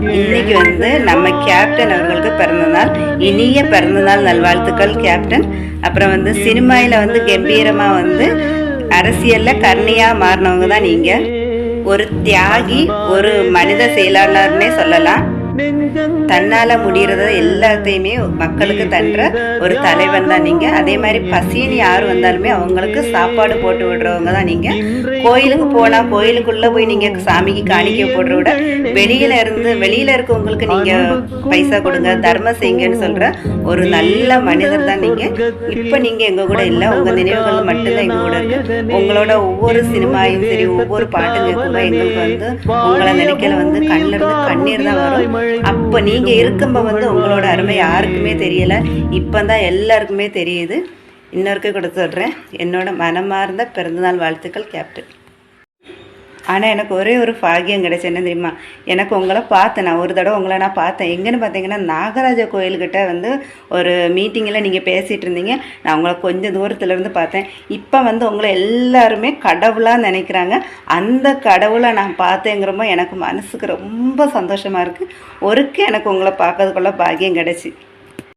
இன்னைக்கு நம்ம கேப்டன் அவர்களுக்கு பிறந்தநாள். இனிய பிறந்தநாள் நல்வாழ்த்துக்கள் கேப்டன். அப்புறம் சினிமாவில் கம்பீரமாக அரசியலில் கர்ணியாக மாறினவங்க தான் நீங்கள். ஒரு தியாகி, ஒரு மனித செயலாளர்னே சொல்லலாம். தன்னால முடியறத எல்லாத்தையுமே மக்களுக்கு தன்ற ஒரு தலைவன் தான் நீங்க. அதே மாதிரி பசின்னு யார் வந்தாலுமே அவங்களுக்கு சாப்பாடு போட்டு விடுறவங்க தான் நீங்க. கோயிலுக்கு போனா கோயிலுக்குள்ள போய் நீங்க சாமிக்கு காணிக்க போடுற விட வெளியில இருக்கவங்களுக்கு நீங்க பைசா கொடுங்க, தர்மம் செய்யுங்கன்னு சொல்ற ஒரு நல்ல மனிதர் தான் நீங்க. இப்ப நீங்க எங்க கூட இல்ல, உங்க நினைவுகள் மட்டும்தான் எங்க கூட இருக்கு. உங்களோட ஒவ்வொரு சினிமாயும் சரி, ஒவ்வொரு பாட்டும் கேட்கும்போது எங்களுக்கு உங்களை நினைக்கல கண்ணுல இருந்து கண்ணீர் தான் வரும். அப்ப நீங்க இருக்கும்போது உங்களோட அருமை யாருக்குமே தெரியல, இப்பதான் எல்லாருக்குமே தெரியுது. இன்னொருக்கு கூட சொல்றேன், என்னோட மனமார்ந்த பிறந்தநாள் வாழ்த்துக்கள் கேப்டன். ஆனால் எனக்கு ஒரே ஒரு பாக்கியம் கிடைச்சி, என்ன தெரியுமா? எனக்கு உங்களை பார்த்தேன், நான் ஒரு தடவை உங்களை நான் பார்த்தேன். எங்கன்னு பார்த்தீங்கன்னா நாகராஜ கோயில்கிட்ட ஒரு மீட்டிங்கில் நீங்கள் பேசிகிட்டு இருந்தீங்க. நான் உங்களை கொஞ்சம் தூரத்துலேருந்து பார்த்தேன். இப்போ உங்களை எல்லாருமே கடவுளாக நினைக்கிறாங்க. அந்த கடவுளை நான் பார்த்தேங்கிறப்போ எனக்கு மனசுக்கு ரொம்ப சந்தோஷமாக இருக்குது. ஒருக்க எனக்கு உங்களை பார்க்கறதுக்குள்ள பாக்கியம் கிடைச்சி.